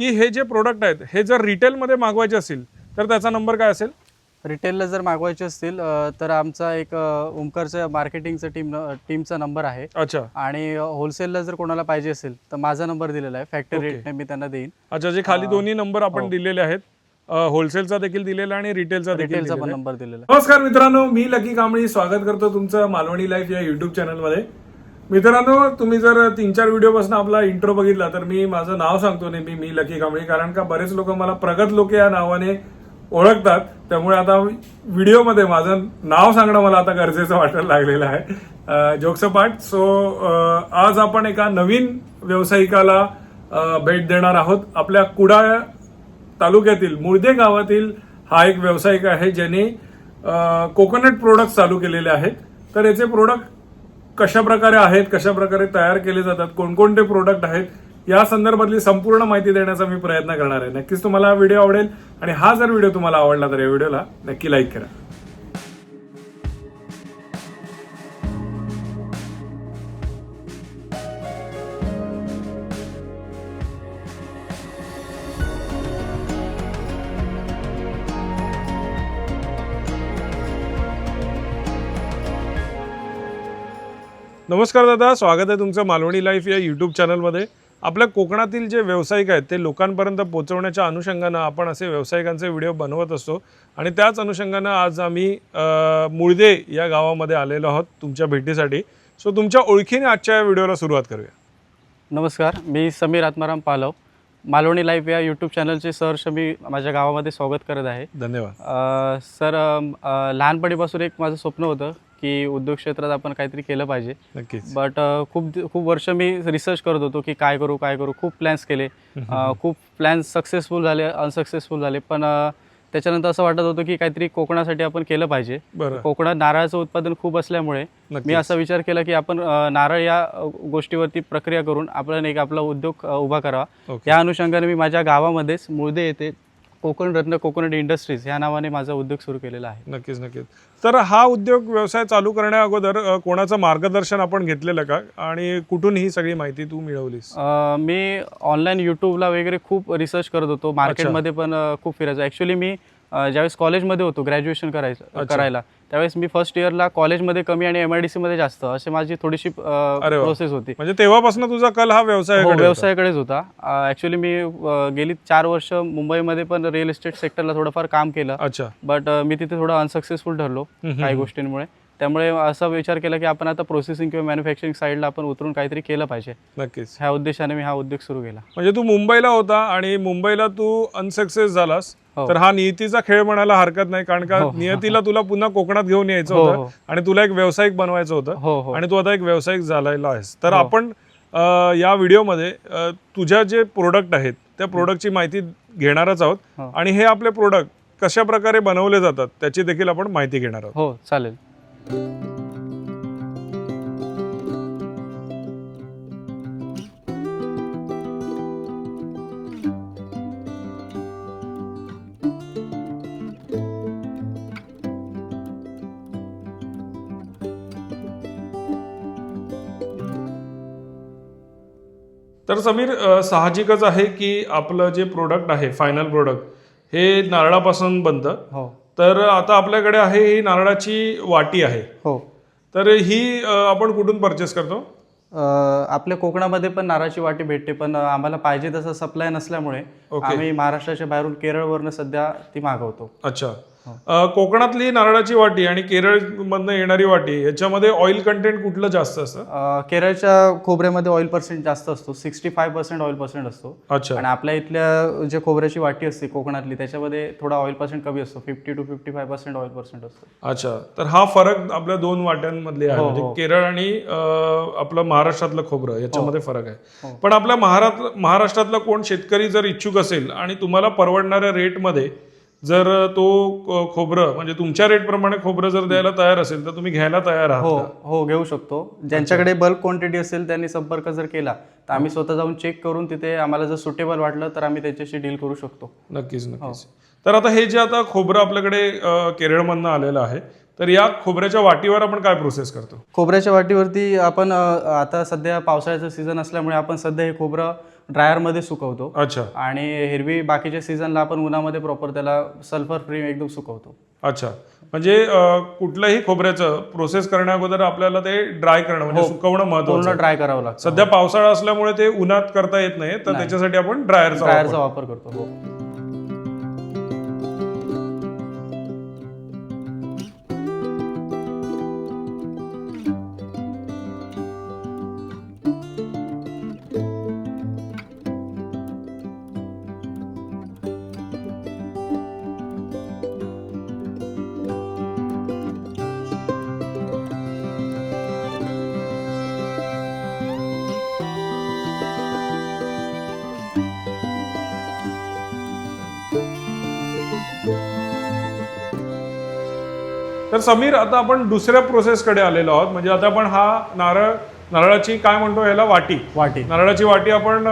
की हे जे प्रोडक्ट आहेत हे जर रिटेलमध्ये मागवायचे असतील तर त्याचा नंबर काय असेल? रिटेलला जर मागवायचे असतील तर आमचा एक ओमकारच्या मार्केटिंगचा टीमचा नंबर आहे. अच्छा आणि होलसेलला जर कोणाला पाहिजे असेल तर माझा नंबर दिलेला आहे. Factory okay. रेटने मी त्यांना देईन. अच्छा, जे खाली दोन्ही नंबर आपण हो. दिलेले आहेत, होलसेलचा देखील दिलेला आणि रिटेलचा देखील रिटेलचा पण दिलेला आहे. नंबर दिलेला आहे. नमस्कार मित्रांनो, मी लकी कांबळी स्वागत करतो तुमचं मालवणी लाईफ या युट्यूब चॅनलमध्ये. मित्रांनो, तुम्ही जर 3-4 व्हिडिओपासून आपला इंट्रो बघितला तर मी माझं नाव सांगतो नेहमी, मी लकी कांबळी, कारण का बरेच लोक मला प्रगत लोक या नावाने ओळखतात. त्यामुळे आता व्हिडिओमध्ये माझं नाव सांगणं मला आता गरजेचं वाटायला लागलेलं आहे. Jokes part. सो आज आपण एका नवीन व्यावसायिकाला भेट देणार आहोत. आपल्या कुडाळ तालुक्यातील मुळदे गावातील हा एक व्यावसायिक आहे ज्याने कोकोनट प्रोडक्ट चालू केलेले आहेत. तर याचे प्रोडक्ट कशा प्रकारे आहेत, कशा प्रकारे तयार केले जातात, कोणकोणते प्रोडक्ट आहेत, या संदर्भातली संपूर्ण माहिती देण्याचा मी प्रयत्न करणार आहे. नक्कीच तुम्हाला हा व्हिडिओ आवडेल आणि हा जर व्हिडिओ तुम्हाला आवडला तर या व्हिडिओला नक्की लाईक करा. नमस्कार दादा, स्वागत आहे तुमचं मालवणी लाईफ या यूट्यूब चॅनलमध्ये. आपल्या कोकणातील जे व्यावसायिक आहेत ते लोकांपर्यंत पोहोचवण्याच्या अनुषंगानं आपण असे व्यावसायिकांचे व्हिडिओ बनवत असतो आणि त्याच अनुषंगानं आज आम्ही मुळदे या गावामध्ये आलेलो आहोत तुमच्या भेटीसाठी. सो तुमच्या ओळखीने आजच्या या व्हिडिओला सुरुवात करूया. नमस्कार, मी समीर आत्माराम पालव. मालवणी लाईव्ह या यूट्यूब चॅनलचे सहर्ष मी माझ्या गावामध्ये स्वागत करत आहे. धन्यवाद. सर, लहानपणीपासून एक माझं स्वप्न होतं की उद्योग क्षेत्रात आपण काहीतरी केलं पाहिजे. नक्कीच. बट खूप वर्ष मी रिसर्च करत होतो की काय करू. खूप प्लॅन्स केले. खूप प्लॅन्स सक्सेसफुल झाले, अनसक्सेसफुल झाले. पण त्याच्यानंतर असं वाटत होतं की काहीतरी कोकणासाठी आपण केलं पाहिजे. बरं. कोकणात नारळाचं उत्पादन खूप असल्यामुळे मी असा विचार केला की आपण नारळ या गोष्टीवरती प्रक्रिया करून आपण एक आपला उद्योग उभा करावा. ओके. या अनुषंगाने मी माझ्या गावामध्येच मुळदे येथे कोकण रत्न कोकोनट इंडस्ट्रीज या नावाने माझा उद्योग सुरू केलेला आहे. नक्कीच नक्कीच. तर हा उद्योग व्यवसाय चालू करण्या अगोदर कोणाचं मार्गदर्शन आपण घेतलेलं का आणि कुठून ही सगळी माहिती तू मिळवलीस? मी ऑनलाईन यूट्यूबला वगैरे खूप रिसर्च करत होतो. मार्केटमध्ये पण खूप फिरायचो. ॲक्च्युली मी ज्यावेळेस कॉलेजमध्ये होतो ग्रॅज्युएशन करायला त्यावेळेस मी फर्स्ट इयरला कॉलेजमध्ये कमी आणि MIDC मध्ये जास्त असे माझी थोडीशी प्रोसेस होती. म्हणजे तेव्हापासून तुझा कल हा व्यवसायाकडेच होता. ॲक्च्युली मी गेली 4 वर्ष मुंबईमध्ये पण रिअल इस्टेट सेक्टरला थोडंफार काम केलं. अच्छा. बट मी तिथे थोडं अनसक्सेसफुल ठरलो काही गोष्टींमुळे. त्यामुळे असा विचार केला की आपण आता प्रोसेसिंग किंवा मॅन्युफॅक्चरिंग साईडला आपण उतरून काहीतरी केलं पाहिजे. नक्कीच. ह्या उद्देशाने मी हा उद्योग सुरू केला. म्हणजे तू मुंबईला होता आणि मुंबईला तू अनसक्सेस झालास. हो. तर हा नियतीचा खेळ म्हणायला हरकत नाही, कारण का नियतीला तुला पुन्हा कोकणात घेऊन यायचं होतं आणि तुला एक व्यावसायिक बनवायचं होतं आणि तू आता एक व्यावसायिक झालेला आहेस. तर आपण या व्हिडिओमध्ये तुझ्या जे प्रोडक्ट आहेत त्या प्रोडक्टची माहिती घेणारच आहोत आणि हे आपले प्रोडक्ट कशा प्रकारे बनवले जातात त्याची देखील आपण माहिती घेणार आहोत. हो, चालेल. तर समीर, साहजिकच आहे की आपलं जे प्रोडक्ट आहे, फायनल प्रोडक्ट हे नारळापासून बनतं. हो तर आता आपल्याकडे आहे ही नारळाची वाटी आहे. हो. तर ही आपण कुठून परचेस करतो? आपल्या कोकणामध्ये पण नारळाची वाटी भेटते, पण आम्हाला पाहिजे तसं सप्लाय नसल्यामुळे आम्ही महाराष्ट्राच्या बाहेरून केरळवरनं सध्या ती मागवतो. अच्छा. कोकणातली नारळाची वाटी आणि केरळमधनं येणारी वाटी याच्यामध्ये ऑइल कंटेंट कुठलं जास्त असतं? केरळच्या खोबऱ्यामध्ये ऑइल पर्सेंट जास्त असतो. 65% ऑइल पर्सेंट असतो. अच्छा. आणि आपल्या इथल्या जे खोबऱ्याची वाटी असते कोकणातली त्याच्यामध्ये थोडा ऑइल पर्सेंट कमी असतो. 50 to 55% ऑइल पर्सेंट असतो. अच्छा. तर हा फरक आपल्या दोन वाट्यांमधले आहे. म्हणजे केरळ आणि आपलं महाराष्ट्रातलं खोबरं याच्यामध्ये फरक आहे. पण आपल्या महाराष्ट्रातला कोण शेतकरी जर इच्छुक असेल आणि तुम्हाला परवडणाऱ्या रेटमध्ये जर तो खोबरं म्हणजे तुमच्या रेट प्रमाणे खोबरं जर द्यायला तयार असेल तर तुम्ही घ्यायला तयार आहात? हो, घेऊ शकतो. ज्यांच्याकडे बल्क क्वांटिटी असेल त्यांनी संपर्क जर केला तर आम्ही स्वतः जाऊन चेक करून तिथे आम्हाला जर सुटेबल वाटलं तर आम्ही त्याच्याशी डील करू शकतो. नक्कीच नक्कीच. तर आता हे जे आता खोबरं आपल्याकडे केरळमधनं आलेलं आहे, तर या खोबऱ्याच्या वाटीवर आपण काय प्रोसेस करतो? खोबऱ्याच्या वाटीवरती आपण आता सध्या पावसाळ्याचं सीझन असल्यामुळे आपण सध्या हे खोबरं ड्रायरमध्ये सुकवतो अच्छा आणि हिरवी बाकीच्या सीझनला आपण उन्हामध्ये प्रॉपर त्याला सल्फर फ्री एकदम सुकवतो. अच्छा, म्हणजे कुठलंही खोबऱ्याचं प्रोसेस करण्या अगोदर आपल्याला ते ड्राय करणं म्हणजे सुकवणं महत्त्वाचं पूर्ण आहे. ड्राय करावं लागतं. सध्या पावसाळा असल्यामुळे ते उन्हात करता येत नाही, तर त्याच्यासाठी आपण ड्रायरचा वापर करतो. हो. तर समीर, आता आपण दुसऱ्या प्रोसेसकडे आलेलो आहोत. म्हणजे आता आपण हा नारळाची काय म्हणतो याला वाटी नारळाची वाटी आपण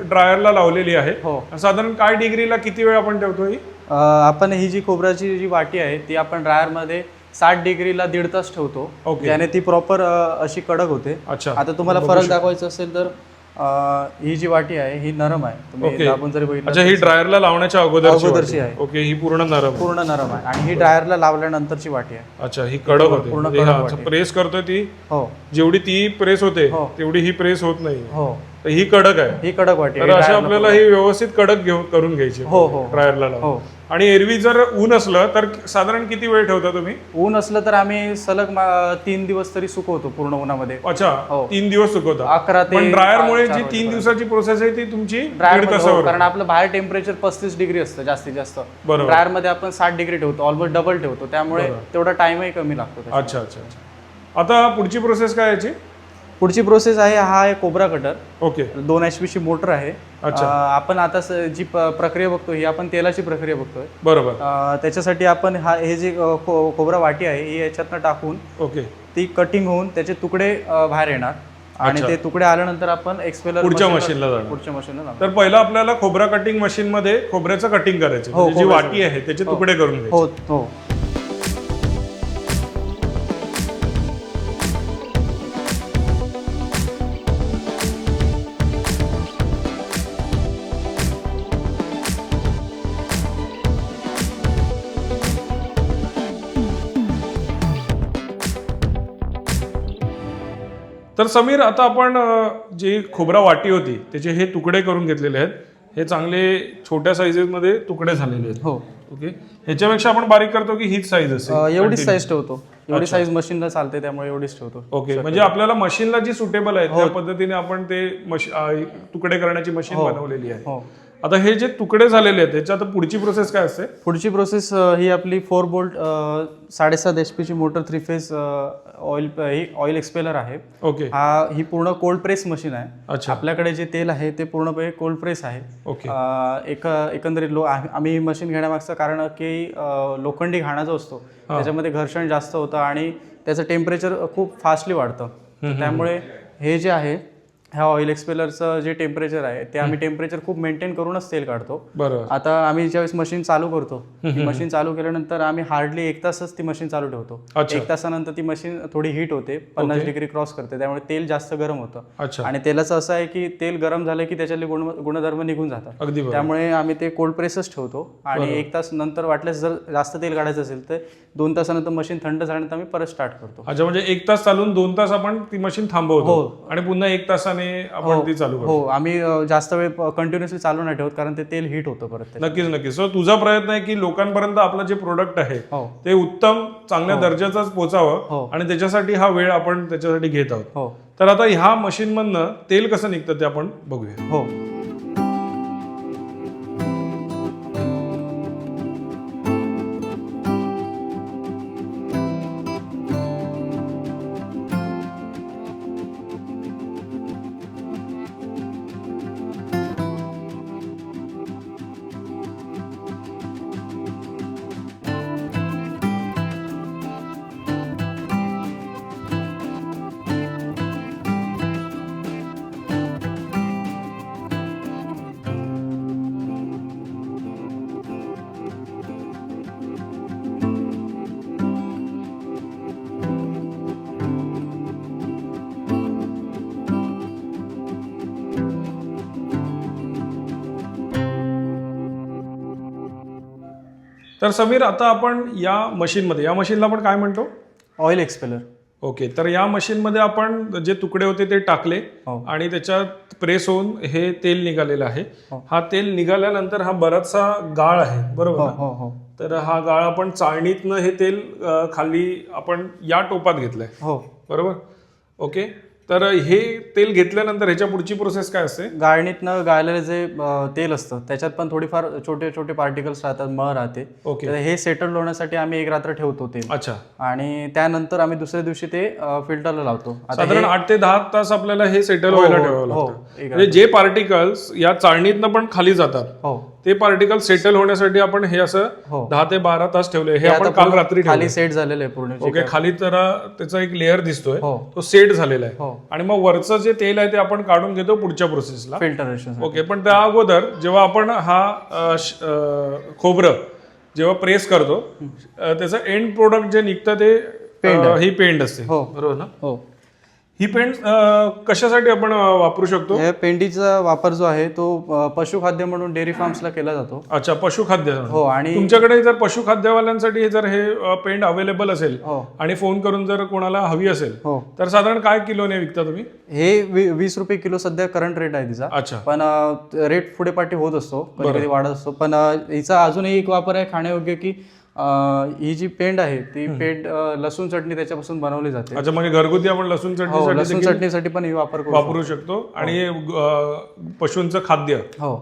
ड्रायरला लावलेली आहे. हो. साधारण काय डिग्रीला किती वेळ आपण ठेवतो ही? आपण ही जी खोबऱ्याची जी वाटी आहे ती आपण ड्रायरमध्ये 60 डिग्रीला 1.5 तास ठेवतो. त्याने ती प्रॉपर अशी कडक होते. अच्छा, आता तुम्हाला फरक दाखवायचा असेल तर ही जी वाटी आहे ही नरम आहे. तुम्ही दाबून जरी बघितलं. अच्छा, ही ड्रायरला लावण्याच्या अगोदरची आहे. ओके, ही पूर्ण नरम आहे आणि ही ड्रायरला लावल्यानंतरची वाटी आहे. अच्छा, ही कडक होते. प्रेस करतोय ती, हो, जेवढी ती प्रेस होते तेवढी ही प्रेस होत नाही. हो, तर ही कडक आहे. ही कडक वाटी तर अशी आपल्याला ही व्यवस्थित कडक करून घ्यायची ड्रायरला लावून. आणि एरवी जर ऊन असलं तर साधारण किती वेळ ठेवता तुम्ही? ऊन असलं तर आम्ही सलग 3 दिवस तरी सुकवतो पूर्ण उन्हामध्ये. अच्छा, 3 दिवस सुकवता. 11 ते पण ड्रायरमुळे जी 3 दिवसाची प्रोसेस आहे ती तुमची 1.5 तासावर. कारण आपलं बाहेर टेम्परेचर 35 डिग्री असतं जास्तीत जास्त. ड्रायर मध्ये आपण 60 डिग्री ठेवतो, ऑलमोस्ट डबल ठेवतो, त्यामुळे तेवढा टाइमही कमी लागतो. अच्छा अच्छा अच्छा. आता पुढची प्रोसेस काय याची? पुढची प्रोसेस आहे, हा आहे कोबरा कटर. ओके. 2 HP ची मोटर आहे. आपण आता जी प्रक्रिया बघतो ही आपण तेलाची प्रक्रिया बघतोय. बरोबर. त्याच्यासाठी आपण हे जे कोबरा वाटी आहे ही याच्यातनं टाकून ओके ती कटिंग होऊन त्याचे तुकडे बाहेर येणार आणि ते तुकडे आल्यानंतर आपण एक्सपेलर पुढच्या मशीनला जाणार. तर पहिला आपल्याला खोबरा कटिंग मशीन मध्ये खोबऱ्याचं कटिंग करायचं. म्हणजे जी वाटी आहे त्याचे तुकडे करून घ्यायचे. हो हो. तर समीर, आता आपण जी खोबरा वाटी होती त्याचे हे तुकडे करून घेतलेले आहेत. हे चांगले छोट्या साईजेस मध्ये तुकडे झालेले आहेत. हो. ओके. ह्याच्यापेक्षा आपण बारीक करतो की हीच साईज असेल? एवढीच साईज ठेवतो. एवढी साईज मशीनला चालते त्यामुळे एवढीच ठेवतो. ओके. म्हणजे आपल्याला मशीनला जी सुटेबल आहे त्या पद्धतीने आपण ते तुकडे करण्याची मशीन बनवलेली आहे. आता हे जे तुकडे झालेले आहेत त्याच्यात पुढची प्रोसेस काय असते? पुढची प्रोसेस ही आपली 4 बोल्ट 7.5 HP ची मोटर 3 फेज ऑइल एक्सपेलर आहे. ओके. ही पूर्ण कोल्ड प्रेस मशीन आहे. अच्छा. आपल्याकडे जे तेल आहे ते पूर्णपणे कोल्ड प्रेस आहे. ओके. एकंदरीत आम्ही मशीन घेण्यामागचं कारण की लोखंडी घाणा जो असतो त्याच्यामध्ये घर्षण जास्त होतं आणि त्याचं टेम्परेचर खूप फास्टली वाढतं. त्यामुळे हे जे आहे ह्या ऑइल एक्सपेलरचं जे टेम्परेचर आहे ते आम्ही टेम्परेचर खूप मेंटेन करूनच तेल काढतो. बरोबर. आता आम्ही ज्यावेळेस मशीन चालू करतो, मशीन चालू केल्यानंतर आम्ही हार्डली 1 तासच ती मशीन चालू ठेवतो. 1 तासानंतर ती मशीन थोडी हीट होते, 50 डिग्री क्रॉस करते, त्यामुळे तेल जास्त गरम होतं. आणि तेलाचं असं आहे की तेल गरम झालं की त्याच्यातले गुणधर्म निघून जातात. त्यामुळे आम्ही ते कोल्ड प्रेसच ठेवतो आणि 1 तास नंतर वाटल्यास जर जास्त तेल काढायचं असेल तर 2 तासानंतर मशीन थंड झाल्यानंतर आम्ही परत स्टार्ट करतो. अच्छा, म्हणजे 1 तास चालून 2 तास आपण ती मशीन थांबवतो आणि पुन्हा 1 तासाने आपण ती चालू करतो. हो, आम्ही जास्त वेळ कंटिन्युअसली चालू नाही ठेवत कारण ते तेल हीट होतं परत. नक्कीच नक्कीच. सो तुझा प्रयत्न आहे की लोकांपर्यंत आपलं जे प्रोडक्ट आहे ते उत्तम चांगल्या दर्जाचंच पोचावं आणि त्याच्यासाठी हा वेळ आपण त्याच्यासाठी घेत आहोत. तर आता ह्या मशीन मधनं तेल कसं निघतं ते आपण बघूया. हो. तर समीर, आता आपण या मशीनला आपण काय म्हणतो? Oil expeller. ओके, तर या मशीनमध्ये आपण जे तुकडे होते ते टाकले आणि त्याच्यात प्रेस होऊन हे तेल निघालेलं आहे. हा तेल निघाल्यानंतर हा बराचसा गाळ आहे, बरोबर ना? तर हा गाळ आपण चाळणीतनं हे तेल खाली आपण या टोपात घेतलंय, बरोबर? ओके, तर हे तेल घेतल्यानंतर ह्याच्या पुढची प्रोसेस काय असते? गाळणीतनं गाळलेलं जे तेल असतं त्याच्यात पण थोडीफार छोटे छोटे पार्टिकल्स राहतात, मळ राहते. ओके, तर हे सेटल होण्यासाठी आम्ही एक रात्र ठेवतो तेल. अच्छा. आणि त्यानंतर आम्ही दुसऱ्या दिवशी ते फिल्टरला लावतो. साधारण 8 ते 10 तास आपल्याला हे सेटल व्हायला ठेवावं लागतं. म्हणजे जे पार्टिकल्स या चाळणीतनं पण खाली जातात ते पार्टिकल सेटल होण्यासाठी आपण हे असं 10 ते 12 तास ठेवले. हे आपण काल रात्री खाली सेट झालेलं आहे पूर्ण. ओके, खाली तर त्याचा एक लेअर दिसतोय, तो सेट झालेला आहे. आणि मग वरचं जे तेल आहे ते आपण काढून घेतो पुढच्या प्रोसेसला, फिल्टरेशन. ओके, पण त्या अगोदर जेव्हा आपण हा खोबरं जेव्हा प्रेस करतो त्याचं एंड प्रोडक्ट जे निघतं ते ही पेंड असते, बरोबर ना? हो. ही पेंड कशासाठी आपण वापरू शकतो? या पेंडीचा वापर जो आहे तो पशुखाद्य म्हणून डेअरी फार्म्सला केला जातो. अच्छा, पशुखाद्य. हो. आणि तुमच्याकडे जर पशुखाद्यवाल्यांसाठी जर हे पेंड अवेलेबल असेल आणि फोन करून जर कोणाला हवी असेल तर साधारण काय किलोने विकता तुम्ही? हे 20 रुपये किलो सध्या करंट रेट आहे तिचा. अच्छा. पण रेट पुढे पाठी होत असतो, कधी कधी वाढत असतो. पण हिचा अजूनही एक वापर आहे खाण्यायोग्य, की ही जी पेंड आहे ती पेंड लसूण चटणी त्याच्यापासून बनवली जाते. अच्छा, म्हणजे घरगुती आपण लसूण चटणीसाठी पण ही वापरू शकतो. आणि पशूंचं खाद्य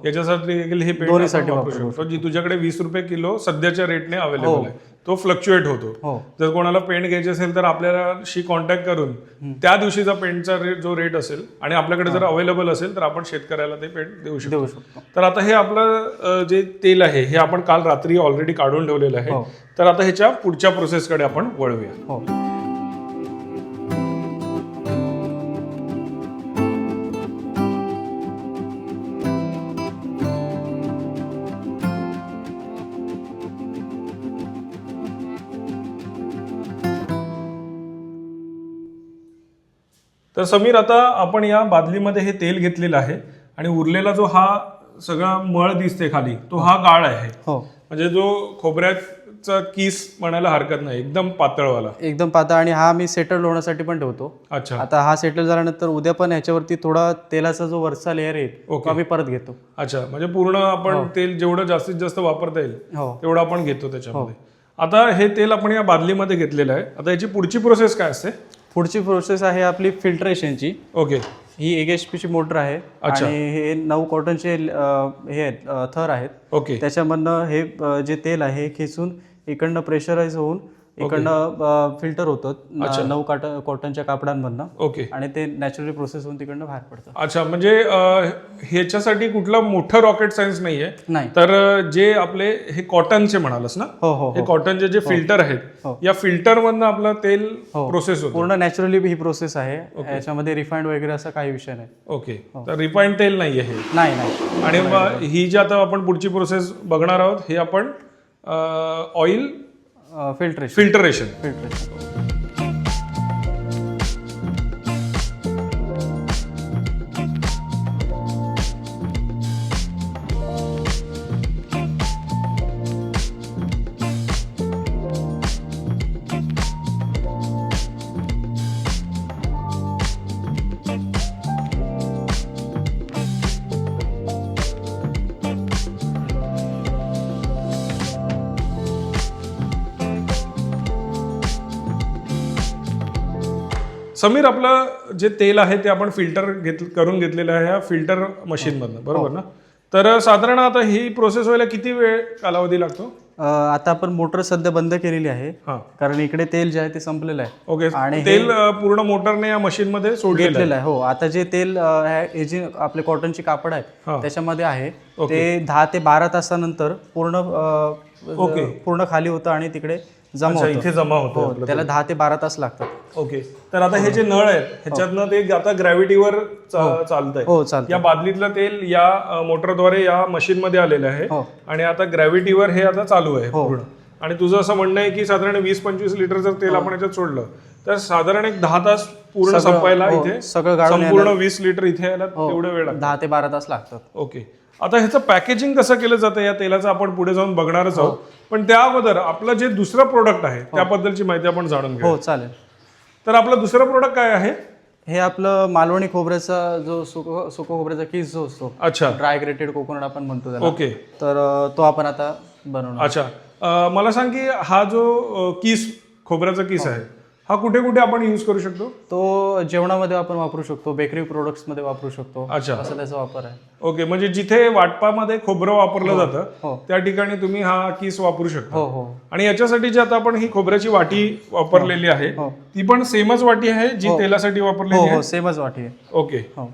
याच्यासाठी देखील हे पेंड वापरू शकतो, जी तुझ्याकडे 20 रुपये किलो सध्याच्या रेटने अवेलेबल आहे. तो फ्लक्च्युएट होतो. जर कोणाला पेंट घ्यायची असेल तर आपल्याशी कॉन्टॅक्ट करून त्या दिवशीचा पेंटचा जो रेट असेल आणि आपल्याकडे जर अवेलेबल असेल तर आपण शेतकऱ्याला ते पेंट देऊ शकतो. तर आता हे आपलं जे तेल आहे हे आपण काल रात्री ऑलरेडी काढून ठेवलेलं आहे. तर आता ह्याच्या पुढच्या प्रोसेसकडे आपण वळूया. तर समीर, आता आपण या बादलीमध्ये हे तेल घेतलेलं आहे आणि उरलेला जो हा सगळा मळ दिसते खाली तो हा गाळ आहे. म्हणजे जो खोबऱ्याचा किस म्हणायला हरकत नाही, एकदम पातळवाला. एकदम पातळ. आणि हा मी सेटल होण्यासाठी पण ठेवतो. अच्छा. आता हा सेटल झाल्यानंतर उद्या पण ह्याच्यावरती थोडा तेलाचा जो वरचा लेअर येईल तो आम्ही परत घेतो. अच्छा, म्हणजे पूर्ण आपण तेल जेवढं जास्तीत जास्त वापरता येईल तेवढं आपण घेतो त्याच्यामध्ये. आता हे तेल आपण या बादलीमध्ये घेतलेलं आहे. आता याची पुढची प्रोसेस काय असते? पुढची प्रोसेस आहे आपली फिल्टरेशनची. ओके. ही 1 HP ची मोटर आहे आणि हे 9 कॉटनचे हे आहेत, थर आहेत. ओके. त्याच्यामधनं हे जे तेल आहे हे खेचून इकडनं प्रेशराईज होऊन इकडनं फिल्टर होतं 9 कॉटनच्या कापडांमधनं. ओके. आणि ते नॅचरली प्रोसेस होऊन तिकडनं बाहेर पडतं. अच्छा, म्हणजे ह्याच्यासाठी कुठलं मोठं रॉकेट सायन्स नाहीये. नाही. तर जे आपले हे कॉटनचे म्हणालस ना, हे कॉटनचे जे फिल्टर आहेत या फिल्टर मधनं आपलं तेल प्रोसेस होतं. पूर्ण नॅचरली ही प्रोसेस आहे. याच्यामध्ये रिफाइंड वगैरे असा काही विषय नाही. ओके. तर रिफाइंड तेल नाहीये हे? नाही. आणि मग ही जी आता आपण पुढची प्रोसेस बघणार आहोत हे आपण ऑइल फिल्टरेशन. समीर, आपलं जे तेल आहे ते आपण फिल्टर करून घेतलेलं आहे या फिल्टर मशीनमधनं, बरोबर ना? तर साधारण आता ही प्रोसेस व्हायला किती वेळ कालावधी लागतो? आता आपण मोटर सध्या बंद केलेली आहे कारण इकडे तेल जे आहे ते संपलेलं आहे. ओके. आणि तेल पूर्ण मोटरने या मशीन मध्ये सोडलेलं आहे. हो. आता जे तेल हे जे आपले कॉटनची कापड आहे त्याच्यामध्ये आहे ते 10 ते 12 तासानंतर पूर्ण खाली होतं आणि तिकडे इथे जमा होतो. त्याला 10 ते 12 तास लागतात. ओके. तर आता हे जे नळ आहेत ह्याच्यातनं ते आता ग्रॅव्हिटीवर चालतंय. या बादलीतलं तेल या मोटरद्वारे या मशीन मध्ये आलेलं आहे आणि आता ग्रॅव्हिटीवर हे आता चालू आहे पूर्ण. आणि तुझं असं म्हणणं आहे की साधारण 20-25 लिटर जर तेल आपण याच्यात सोडलं तर साधारण एक 10 तास पूर्ण संपायला इथे संपूर्ण 20 लिटर इथे यायला तेवढा वेळ लागतो. 10 ते 12 तास लागतात. ओके. आता ह्याचं पॅकेजिंग कसं केलं जातं या तेलाचं आपण पुढे जाऊन बघणारच आहोत. पण त्या अगोदर आपलं जे दुसरं प्रोडक्ट आहे त्याबद्दलची माहिती आपण जाणून घेऊ. हो चालेल. तर आपलं दुसरं प्रोडक्ट काय आहे? हे आपलं मालवणी खोबऱ्याचा जो सुको खोबऱ्याचा किस जो असतो, अच्छा, ड्राय ग्रेटेड कोकोनट आपण म्हणतो त्याला, ओके. तर तो आपण आता बनवणार. अच्छा, मला सांग की हा जो किस खोबऱ्याचा किस आहे हा कुठे कुठे आपण यूज करू शकतो? तो जेवणामध्ये आपण वापरू शकतो, बेकरी प्रोडक्ट्स मध्ये वापरू शकतो. अच्छा, असा त्याचा वापर आहे. ओके. म्हणजे जिथे वाटपामध्ये खोबरं वापरलं जातं हो त्या ठिकाणी तुम्ही हा किस वापरू शकता. हो हो आणि याच्यासाठी जी आता आपण ही खोबऱ्याची वाटी वापरलेली आहे हो. ती पण सेमच वाटी आहे जी तेलासाठी हो वापरलेली हो आहे? सेमच वाटी आहे. ओके. हो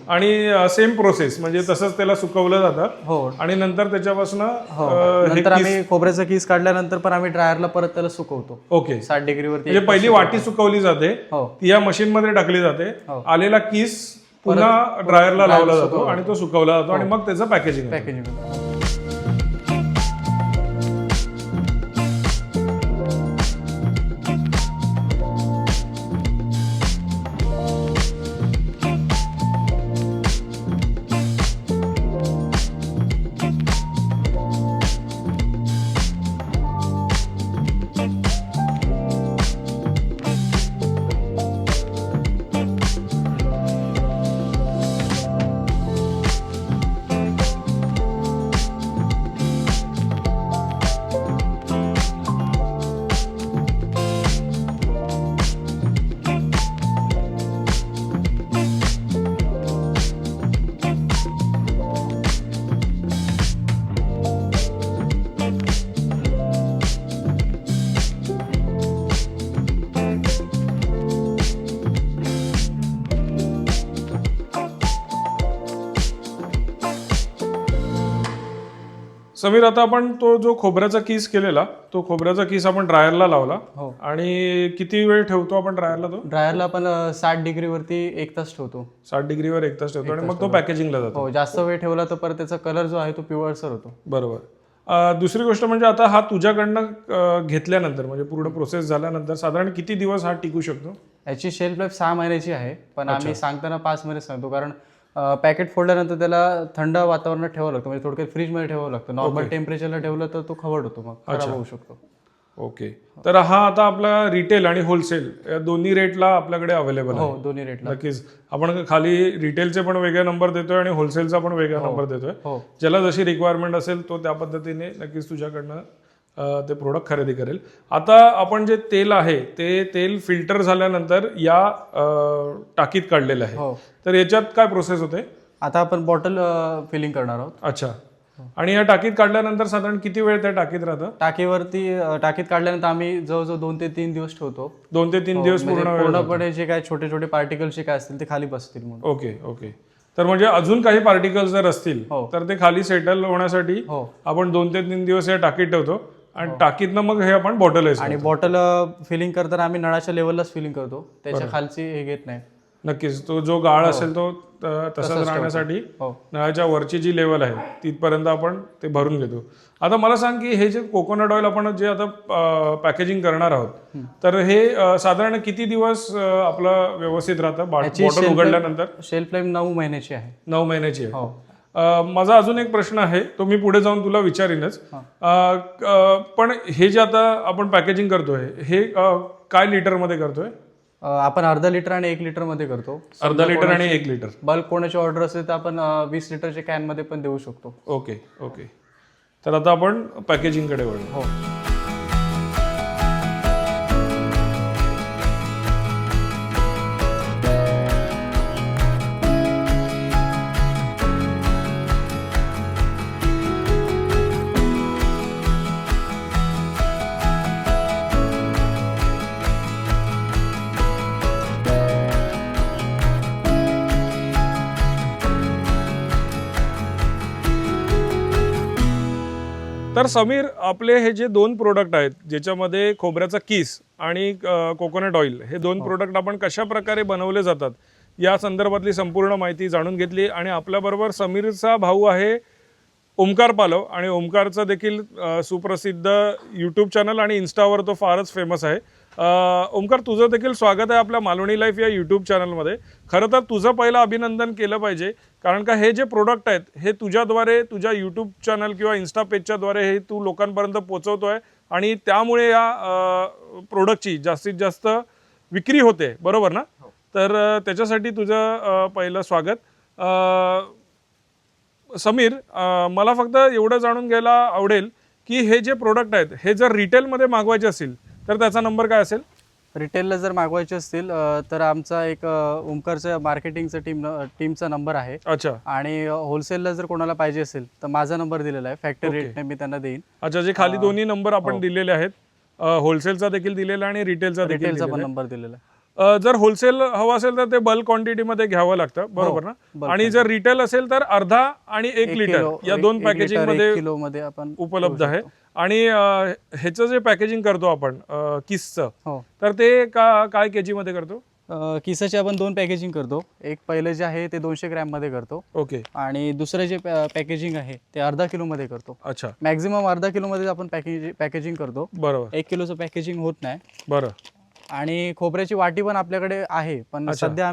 आणि सेम प्रोसेस म्हणजे तसंच त्याला सुकवलं जातं हो आणि नंतर त्याच्यापासून हो. नंतर आम्ही खोबऱ्याचा किस काढल्यानंतर पण आम्ही ड्रायरला परत त्याला सुकवतो ओके. 60 डिग्रीवरती. म्हणजे पहिली वाटी सुकवली जाते, हो ती या मशीन मध्ये टाकली जाते, हो. आलेला किस पुन्हा ड्रायरला लावला जातो आणि तो सुकवला जातो आणि मग त्याचं पॅकेजिंग. पॅकेजिंग. समीर, आता आपण तो जो खोबऱ्याचा किस केलेला तो खोबऱ्याचा किस आपण ड्रायरला लावला हो. आणि किती वेळ ठेवतो आपण ड्रायरला? तो ड्रायरला आपण 60 डिग्रीवरती 1 तास ठेवतो. 60 डिग्रीवर 1 तास ठेवतो आणि मग तो पॅकेजिंगला जातो. हो, जास्त वेळ ठेवला तर परत त्याचा कलर जो आहे तो पिवळसर होतो. बरोबर. दुसरी गोष्ट म्हणजे आता हा तुझ्याकडनं घेतल्यानंतर म्हणजे पूर्ण प्रोसेस झाल्यानंतर साधारण किती दिवस हा टिकू शकतो? याची शेल्फ लाईफ 6 महिन्याची आहे, पण आम्ही सांगताना 5 महिने सांगतो, कारण पॅकेट फोडल्यानंतर त्याला थंड वातावरणात ठेवावं लागतं, म्हणजे थोडक्यात फ्रीजमध्ये ठेवावं लागतं. नॉर्मल टेम्परेचरला ठेवलं तर तो खवड होतो, मग खराब होऊ शकतो. ओके. तर हा आता आपला रिटेल आणि होलसेल या दोन्ही रेटला आपल्याकडे अवेलेबल आहे? हो, दोन्ही रेटला. नक्कीच. आपण खाली रिटेलचे पण वेगळे नंबर देतोय आणि होलसेलचा पण वेगळा नंबर देतोय. हो ज्याला जशी रिक्वायरमेंट असेल तो त्या पद्धतीने नक्कीच तुझ्याकडनं ते प्रोडक्ट खरेदी करेल. आता आपण जे तेल आहे ते तेल फिल्टर झाल्यानंतर या टाकीत काढलेलं आहे, हो. तर याच्यात काय प्रोसेस होते? आता आपण बॉटल फिलिंग करणार आहोत. अच्छा. आणि या टाकीत काढल्यानंतर साधारण किती वेळ त्या टाकीत राहतं? टाकीत काढल्यानंतर आम्ही जवळजवळ 2 ते 3 दिवस ठेवतो. 2 ते 3 दिवस म्हणजे पूर्ण पूर्णपणे जे काय छोटे छोटे पार्टिकल्स जे काय असतील ते खाली बसतील म्हणून. Okay okay. तर म्हणजे अजून काही पार्टिकल्स जर असतील हो. तर ते खाली सेटल होण्यासाठी हो. आपण 2 ते 3 दिवस या टाकीत ठेवतो आणि टाकीतनं मग हे आपण बॉटल आणि बॉटल फिलिंग करताना आम्ही नळाच्या लेवललाच फिलिंग करतो, त्याच्या खालची हे घेत नाही. नक्कीच. तो जो गाळ असेल तो तसाच राहण्यासाठी हो. नळाच्या वरची जी लेवल आहे तिथपर्यंत आपण ते भरून घेतो. आता मला सांग की हे जे कोकोनट ऑइल आपण जे आता पॅकेजिंग करणार आहोत तर हे साधारण किती दिवस आपलं व्यवस्थित राहतं बॉटल उघडल्यानंतर? शेल्फ लाईफ 9 महिन्याची आहे. 9 महिन्याची आहे. हो. माझा अजून एक प्रश्न आहे, तो मी पुढे जाऊन तुला विचारीनच. पण हे जे आता आपण पॅकेजिंग करतोय हे काय लिटरमध्ये करतोय? आपण अर्धा लिटर आणि 1 लिटर मध्ये करतो. अर्धा लिटर आणि 1 लिटर. बल्क कोणाची ऑर्डर असेल तर आपण 20 लिटरच्या कॅन मध्ये पण देऊ शकतो. Okay okay. तर आता आपण पॅकेजिंगकडे वळू. हो. तर समीर, आपले हे जे 2 प्रोडक्ट आहेत ज्याच्यामध्ये खोबऱ्याचा किस आणि कोकोनट ऑइल हे 2 प्रोडक्ट आपण कशा प्रकारे बनवले जातात या संदर्भातली संपूर्ण माहिती जाणून घेतली. आणि आपल्याबरोबर समीरचा भाऊ आहे ओमकार पालव, आणि ओमकारचं देखील सुप्रसिद्ध यूट्यूब चॅनल आणि इन्स्टावर तो फारच फेमस आहे. ओमकार, तुझं देखील स्वागत आहे आपल्या मालवणी लाईफ या यूट्यूब चॅनलमध्ये. खरं तर तुझं पहिलं अभिनंदन केलं पाहिजे, कारण का हे जे प्रोडक्ट आहेत हे तुझ्याद्वारे, तुझ्या यूट्यूब चॅनल किंवा इन्स्टा पेजच्याद्वारे हे तू लोकांपर्यंत पोहोचवतोय आणि त्यामुळे या प्रोडक्टची जास्तीत जास्त विक्री होते, बरोबर ना? तर त्याच्यासाठी तुझं पहिलं स्वागत. समीर, मला फक्त एवढं जाणून घ्यायला आवडेल की हे जे प्रोडक्ट आहेत हे जर रिटेलमध्ये मागवायचे असेल तर त्याचा नंबर काय असेल? रिटेलला जर मागवायचे असतील तर आमचा एक ओमकारच्या मार्केटिंगचा टीमचा नंबर आहे. अच्छा. आणि होलसेलला जर कोणाला पाहिजे असेल तर माझा नंबर दिलेला आहे, फॅक्टरी रेटने मी त्यांना देईन. अच्छा, जे खाली दोन्ही नंबर आपण दिलेले आहेत, होलसेलचा देखील दिलेला आणि रिटेलचा पण नंबर दिलेला आहे. जर होलसेल हवं असेल तर ते बल्क क्वांटिटीमध्ये घ्यावं लागतं, बरोबर ना? आणि जर रिटेल असेल तर अर्धा आणि 1 लिटर या दोन पॅकेजिंग मध्ये किलोमध्ये आपण उपलब्ध आहे. आणि ह्याचं जे पॅकेजिंग करतो आपण किसचं, हो, तर ते काय केजी मध्ये करतो? किसाचे आपण 2 पॅकेजिंग करतो. एक पहिलं जे आहे ते 200 ग्रॅम मध्ये करतो. ओके. आणि दुसरं जे पॅकेजिंग आहे ते अर्धा किलो मध्ये करतो. अच्छा. मॅक्झिमम अर्धा किलो मध्ये आपण पॅकेजिंग करतो. बरोबर. 1 किलोचं पॅकेजिंग होत नाही. बरं. आणि खोबऱ्याची वाटी पण आपल्याकडे आहे, पण सध्या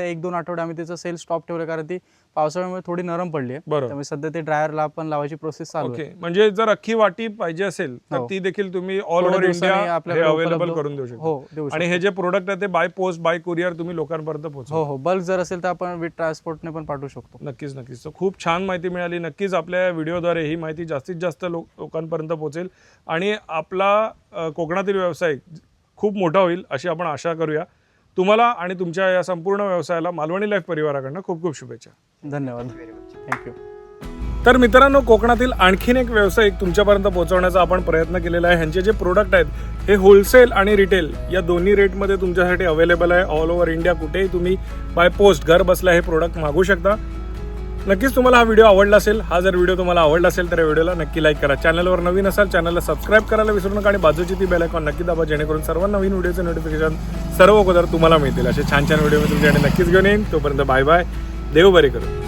1-2 आठवडे आम्ही त्याचं सेल स्टॉप ठेवलं, कारण ती पावसाळ्यामुळे थोडी नरम पडली आहे. त्यामुळे सध्या ते ड्रायरला पण लावायची प्रोसेस चालू आहे. ओके. म्हणजे जर अख्खी वाटी पाहिजे असेल तर ती देखील तुम्ही ऑल ओव्हर इंडिया अवेलेबल करून देऊ शकता. हो, देऊ शकतो. आणि हे जे प्रोडक्ट आहे ते बाय पोस्ट, बाय कुरिअर तुम्ही लोकांपर्यंत पोहोचवा. हो, बल्क जर असेल तर आपण विथ ट्रान्सपोर्टने पण पाठवू शकतो. नक्कीच नक्कीच. खूप छान माहिती मिळाली. नक्कीच आपल्या व्हिडिओद्वारे ही माहिती जास्तीत जास्त लोकांपर्यंत पोहोचेल आणि आपला कोकणातील व्यवसाय खूप मोठा होईल अशी आपण आशा करूया. तुम्हाला आणि तुमच्या या संपूर्ण व्यवसायाला मालवणी लाईफ परिवाराकडनं खूप खूप शुभेच्छा. धन्यवाद. थँक्यू. तर मित्रांनो, कोकणातील आणखीन एक व्यावसायिक तुमच्यापर्यंत पोहोचवण्याचा आपण प्रयत्न केलेला आहे. ह्यांचे जे प्रोडक्ट आहेत हे होलसेल आणि रिटेल या दोन्ही रेटमध्ये तुमच्यासाठी अवेलेबल आहे. ऑल ओव्हर इंडिया कुठेही तुम्ही बाय पोस्ट घर बसल्या हे प्रोडक्ट मागवू शकता. नक्कीच तुम्हाला हा व्हिडिओ आवडला असेल. हा जर व्हिडिओ तुम्हाला आवडला असेल तर या व्हिडिओला नक्की लाईक करा. चॅनलवर नवीन असाल चॅनलला सबस्क्राईब करायला विसरू नका आणि बाजूची ती बेल आयकॉन नक्की दाबा, जेणेकरून सर्व नवीन व्हिडिओचे नोटिफिकेशन सर्व अगोदर तुम्हाला मिळतील. असे छान छान व्हिडिओ मी तुमच्याकडे नक्कीच घेऊन येईन. तोपर्यंत बाय बाय. देव बरे करू.